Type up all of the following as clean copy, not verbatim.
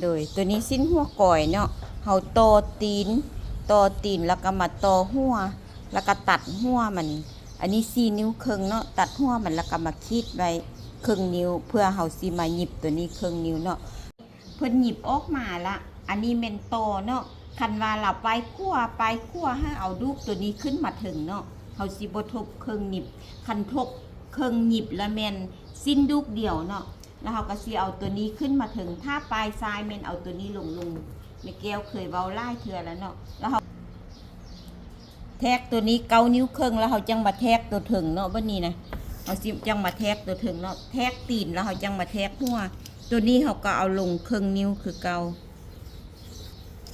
โดยตัวนี้สิ้นหัวก่อยเนาะเฮาตอตีนแล้วก็มาตอหัวแล้วก็ตัดหัวมันอันนี้4 นิ้วครึ่งเนาะตัดหัวมันแล้วก็มาคีดไว้ครึ่งนิ้วเพื่อเฮาสิมาหยิบตัวนี้ครึ่งนิ้วเนาะเพิ่นหยิบออกมาละอันนี้เมนโตเนาะคันว่าเราไปคั่วให้เอาลูกตัวนี้ขึ้นมาถึงเนาะเฮาสิบ่ทบครึ่งหยิบคันทบครึ่งหยิบแล้วแม่นสิ้นลูกเดียวเนาะแล้วเราก็สิเอาตัวนี้ขึ้นมาถึงถ้าปลายซ้ายแม่นเอาตัวนี้ลงแม่แก้วเคยเว้าหลายเทื่อแล้วเนาะแล้วเฮาแทกตัวนี้9 นิ้วครึ่งแล้วเฮาจังมาแทกตัวถึงเนาะบัดนี้นะเฮาสิจังมาแทกตัวถึงเนาะแทกตีนแล้วเฮาจังมาแทกหัวตัวนี้เฮาก็เอาลงครึ่งนิ้วคือเก่า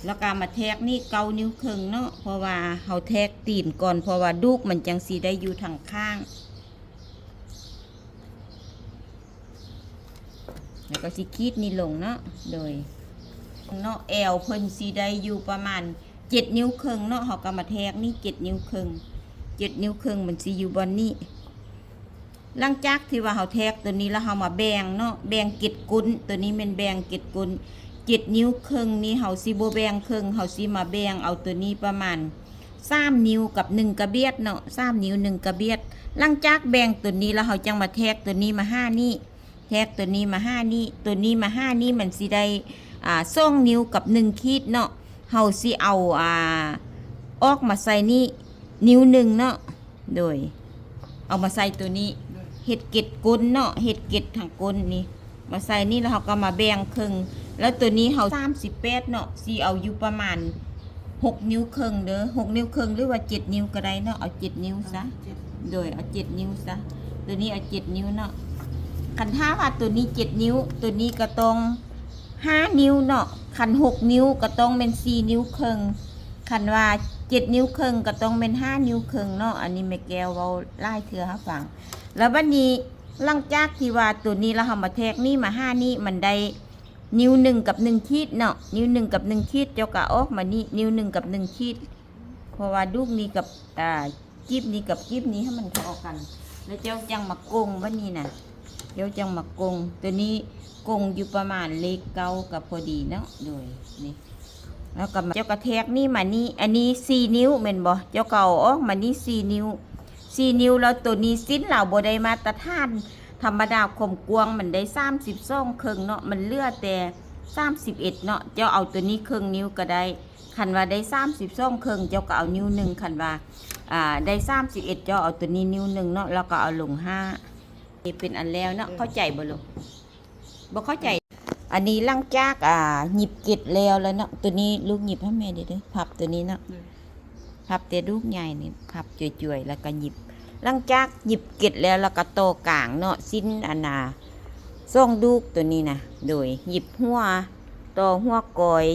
แล้วก็มาแทกนี่9 นิ้วครึ่งเนาะเพราะว่าเฮาแทกตีนก่อนเพราะว่าลูกมันจังสิได้อยู่ทางข้างแล้วก็สิคีดนี่ลงเนาะโดยเนาะแอวเพิ่นสิได้อยู่ประมาณ7 นิ้วครึ่งเนาะเฮาก็มาแทกนี่7 นิ้วครึ่ง7 นิ้วครึ่งมันสิอยู่บนนี้หลังจากที่ว่าเฮาแทกตัวนี้แล้วเฮามาแบ่งเนาะแบ่งเกล็ดกุนตัวนี้เป็นแบ่งเกล็ดกุน7 นิ้วครึ่งนี่เฮาสิบ่แบ่งครึ่งเฮาสิมาแบ่งเอาตัวนี้ประมาณ3 นิ้วกับ1 กระเบียดเนาะ3 นิ้ว1 กระเบียดหลังจากแบ่งตัวนี้แล้วเฮาจังมาแทกตัวนี้มา5นี่แทกตัวนี้มา5นี่ตัวนี้มา5นี่มันสิได้2 นิ้วกับ1 ขีดเนาะเฮาสิเอาออกมาใส่นี่นิ้ว1เนาะโดยเอามาใส่ตัวนี้เห็ดเกล็ดกุนเนาะเห็ดเกล็ดทางกุนนี่มาใส่นี่แล้วเฮาก็มาแบ่งครึ่งแล้วตัวนี้เฮา38เนาะสิเอาอยู่ประมาณ6 นิ้วครึ่งเด้อ6 นิ้วครึ่งหรือว่า7 นิ้วก็ได้เนาะเอา7 นิ้วซะโดยเอา7 นิ้วซะตัวนี้เอา7 นิ้วเนาะคันถ้าว่าตัวนี้7 นิ้วตัวนี้ก็ต้อง5 นิ้วเนาะคัน6 นิ้วก็ต้องเป็น4 นิ้วครึ่งคันว่า7 นิ้วครึ่งก็ต้องเป็น5 นิ้วครึ่งเนาะอันนี้แม่แก้วเว้าหลายเทื่อให้ฟังแล้วบัดนี้หลังจากที่ว่าตัวนี้แล้วเฮามาแทกนี่มา5นี่มันได้นิ้ว1กับ1 ขีดเนาะนิ้ว1กับ1 ขีดเจ้าก็ออกมานี่นิ้ว1กับ1 ขีดเพราะว่าลูกนี้กับกิ๊บนี้กับกิ๊บนี้ให้มันเท่ากันแล้วเจ้าจังมากงบัดนี้น่ะเจ้าจังมากงตัวนี้กงอยู่ประมาณเลข9กับพอดีเนาะโดยนี่แล้วก็เจ้ากระแทกนี่มานี่อันนี้4 นิ้วแม่นบ่เจ้าเก่าออกมานี่4 นิ้ว4 นิ้วแล้วตัวนี้สิ้นเราบ่ได้มาตรฐานธรรมดาคมกวางมันได้32ครึ่งเนาะมันเหลือแต่31เนาะเจ้าเอาตัวนี้ครึ่งนิ้วก็ได้คันว่าได้32ครึ่งเจ้าก็เอานิ้ว1คันว่าได้31เจ้าเอาตัวนี้นิ้ว1เนาะแล้วก็เอาลง5เป็นอันแล้วเนาะเข้าใจบ่ลูกบ่เข้าใจอันนี้หลังจากหยิบเกล็ดแล้วเนาะตัวนี้ลูกหยิบให้แม่เด้อพับตัวนี้เนาะพับแต่ลูกใหญ่นี่พับจ่วยๆแล้วก็หยิบหลังจากหยิบเกล็ดแล้วก็โตกลางเนาะสิ้นส่งลูกตัวนี้นะโดยหยิบหัวโตหัวก้อย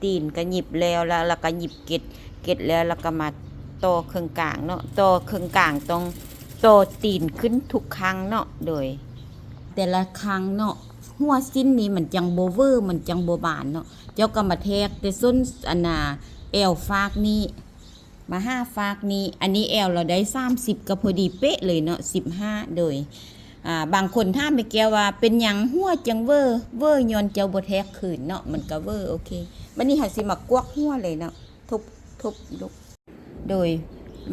ตีนก็หยิบแล้วก็หยิบเกล็ดแล้วก็มาโตครึ่งกลางเนาะโตครึ่งกลางต้องโตตีนขึ้นทุกครั้งเนาะโดยแต่ละครั้งเนาะหัวสิ้นนี้มันจังโบเวอร์มันจังโบบานเนาะเจ้าก็มาแทกแต่ส้นเอวฟากนี้มา5ฟากนี้อันนี้เอวเราได้30ก็พอดีเป๊ะเลยเนาะ15โดยบางคนถ้าไม่แก้วว่าเป็นหยังหัวจังเวอร์ย้อนเจ้าบ่แทกคืนเนาะมันก็เวอร์โอเคบัดนี้เฮาสิมากวักหัวเลยเนาะทุบลูกโดย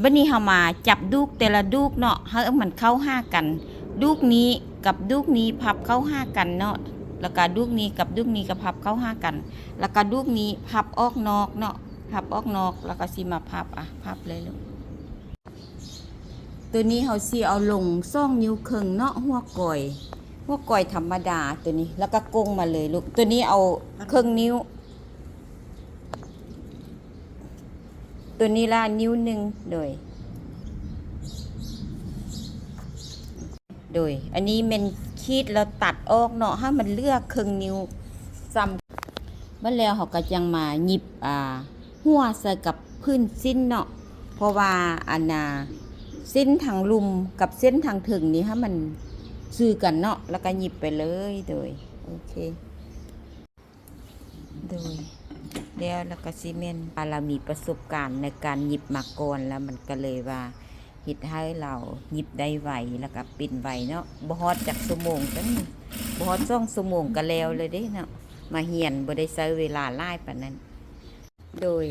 บัดนี้เฮามาจับลูกแต่ละลูกเนาะให้มันเข้าหากันลูกนี้กับลูกนี้พับเข้าหากันเนาะแล้วก็ลูกนี้กับลูกนี้ก็พับเข้าหากันแล้วก็ลูกนี้พับออกนอกเนาะพับออกนอกแล้วก็สิมาพับเลยลูกตัวนี้เฮาสิเอาลง2 นิ้วครึ่งเนาะหัวก้อยธรรมดาตัวนี้แล้วก็กงมาเลยลูกตัวนี้เอาครึ่งนิ้วตัวนี้ละนิ้ว1โดยอันนี้มันคีดแล้วตัดออกเนาะให้มันเลือกครึ่งนิ้วซ้ำเมื่อแล้วเขาก็จังมาหยิบหัวใส่กับพื้นสิ้นเนาะเพราะว่าเส้นทางลุมกับเส้นทางถึงนี้ให้มันซื้อกันเนาะแล้วก็หยิบไปเลยโดยโอเคโดยแล้วก็ซีเมนต์เรามีประสบการณ์ในการหยิบมาก่อนแล้วมันก็เลยว่าเฮ็ดให้เราหยิบได้ไวแล้วก็ปิ่นไวเนาะบ่ฮอดจักชั่วโมงจังบ่ฮอด2 ชั่วโมงก็แล้วเลยเด้เนาะ มาเฮียนบ่ได้ใช้เวลาหลายปานนั้น โดย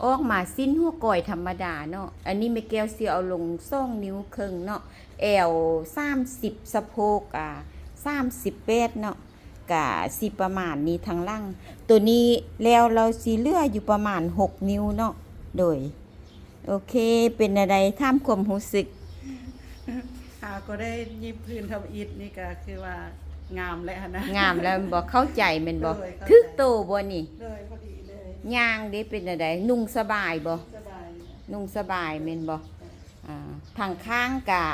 ออกมาสิ้นหัวก้อยธรรมดาเนาะอันนี้แม่แก้วสิเอาลง2 นิ้วครึ่งเนาะแอว30สะโพก38เนาะกะสิประมาณนี้ทางล่างตัวนี้แล้วเราสิเหลืออยู่ประมาณ6 นิ้วเนาะโดยโอเคเป็นอะไรท่ามความรู้สึก ก็ได้ยิบพื้นทำอิฐนี่ก็คือว่างามแล้วนะ งามแล้วบ่เข้าใจแม่นบ่ โดยเข้าใจ ถึกโตบ่นี่ เลยพอดีเลย ย่างเด้เป็นอะไรนุ่งสบายบ่ สบาย นุ่งสบายแม่นบ่ทางข้างกะ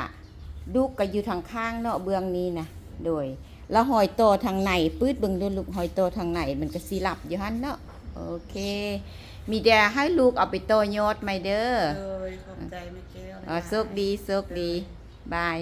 ลูกก็อยู่ทางข้างเนาะเบื้องนี้นะโดยแล้วหอยโตทางในปืดเบิ่งดูลูกหอยโตทางในมันก็สิหลับอยู่หั่นเนาะโอเค มีแต่ให้ลูกเอาไปโตยอดไหมเด้อ เลยขอบใจแม่แก้วนะ โชคดีบาย